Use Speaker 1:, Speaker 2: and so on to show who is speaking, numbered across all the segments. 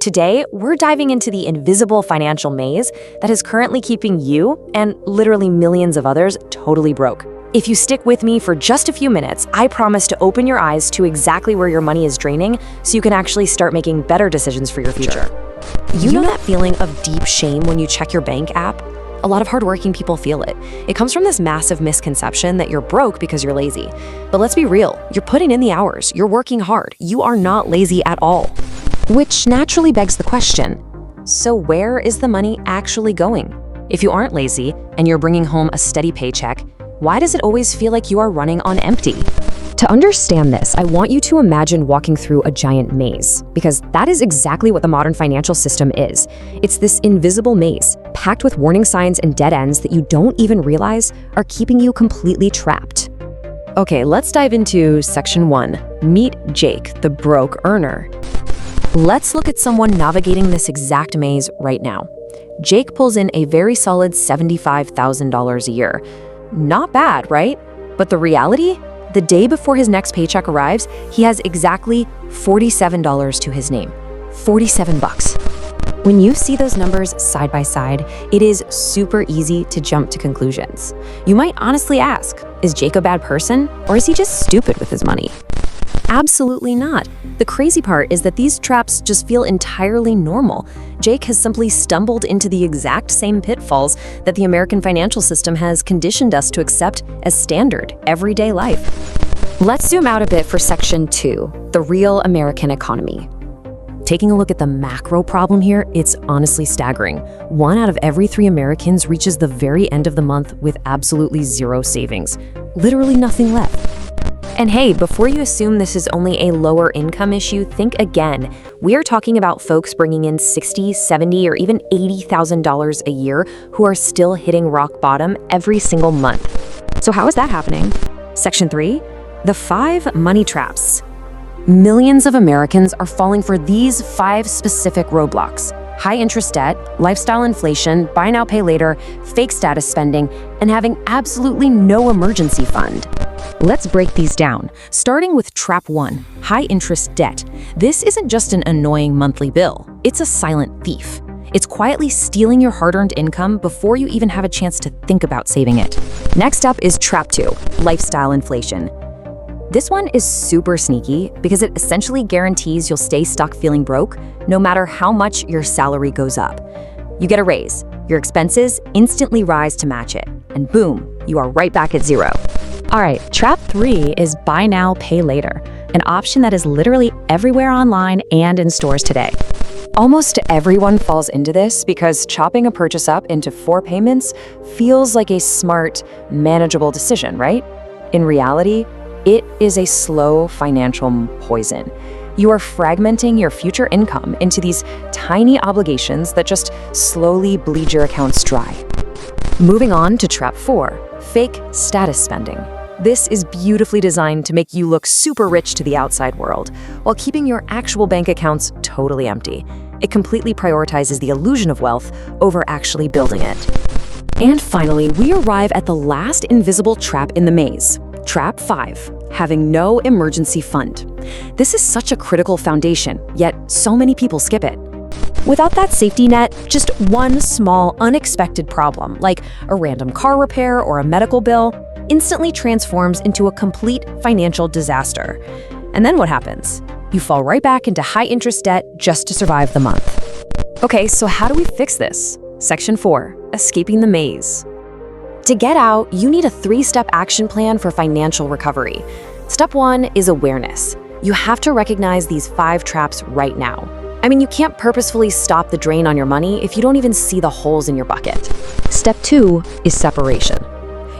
Speaker 1: Today, we're diving into the invisible financial maze that is currently keeping you, and literally millions of others, totally broke. If you stick with me for just a few minutes, I promise to open your eyes to exactly where your money is draining so you can actually start making better decisions for your future. You know that feeling of deep shame when you check your bank app? A lot of hardworking people feel it. It comes from this massive misconception that you're broke because you're lazy. But let's be real, you're putting in the hours, you're working hard, you are not lazy at all. Which naturally begs the question, so where is the money actually going? If you aren't lazy and you're bringing home a steady paycheck, why does it always feel like you are running on empty? To understand this, I want you to imagine walking through a giant maze, because that is exactly what the modern financial system is. It's this invisible maze, packed with warning signs and dead ends that you don't even realize are keeping you completely trapped. Okay, let's dive into Section 1. Meet Jake, the broke earner. Let's look at someone navigating this exact maze right now. Jake pulls in a very solid $75,000 a year. Not bad, right? But the reality? The day before his next paycheck arrives, he has exactly $47 to his name. 47 bucks. When you see those numbers side by side, it is super easy to jump to conclusions. You might honestly ask, is Jake a bad person, or is he just stupid with his money? Absolutely not. The crazy part is that these traps just feel entirely normal. Jake has simply stumbled into the exact same pitfalls that the American financial system has conditioned us to accept as standard, everyday life. Let's zoom out a bit for Section 2, the real American economy. Taking a look at the macro problem here, it's honestly staggering. 1 out of every 3 Americans reaches the very end of the month with absolutely zero savings. Literally nothing left. And hey, before you assume this is only a lower income issue, think again. We are talking about folks bringing in $60,000, $70,000, or even $80,000 a year who are still hitting rock bottom every single month. So how is that happening? Section 3, the 5 money traps. Millions of Americans are falling for these 5 specific roadblocks: high interest debt, lifestyle inflation, buy now, pay later, fake status spending, and having absolutely no emergency fund. Let's break these down, starting with Trap 1, high interest debt. This isn't just an annoying monthly bill, it's a silent thief. It's quietly stealing your hard-earned income before you even have a chance to think about saving it. Next up is Trap 2, lifestyle inflation. This one is super sneaky because it essentially guarantees you'll stay stuck feeling broke no matter how much your salary goes up. You get a raise, your expenses instantly rise to match it, and boom, you are right back at zero. All right, Trap 3 is buy now, pay later, an option that is literally everywhere online and in stores today. Almost everyone falls into this because chopping a purchase up into 4 payments feels like a smart, manageable decision, right? In reality, it is a slow financial poison. You are fragmenting your future income into these tiny obligations that just slowly bleed your accounts dry. Moving on to Trap 4, fake status spending. This is beautifully designed to make you look super rich to the outside world, while keeping your actual bank accounts totally empty. It completely prioritizes the illusion of wealth over actually building it. And finally, we arrive at the last invisible trap in the maze, Trap 5, having no emergency fund. This is such a critical foundation, yet so many people skip it. Without that safety net, just one small, unexpected problem, like a random car repair or a medical bill, instantly transforms into a complete financial disaster. And then what happens? You fall right back into high-interest debt just to survive the month. Okay, so how do we fix this? Section 4, escaping the maze. To get out, you need a 3-step action plan for financial recovery. Step 1 is awareness. You have to recognize these 5 traps right now. I mean, you can't purposefully stop the drain on your money if you don't even see the holes in your bucket. Step 2 is separation.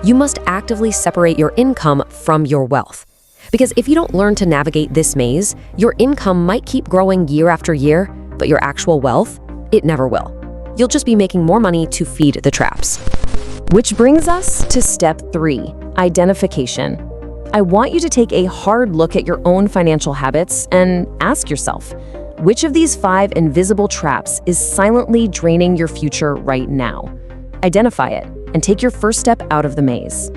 Speaker 1: You must actively separate your income from your wealth. Because if you don't learn to navigate this maze, your income might keep growing year after year, but your actual wealth, it never will. You'll just be making more money to feed the traps. Which brings us to Step 3, identification. I want you to take a hard look at your own financial habits and ask yourself, which of these 5 invisible traps is silently draining your future right now? Identify it and take your first step out of the maze.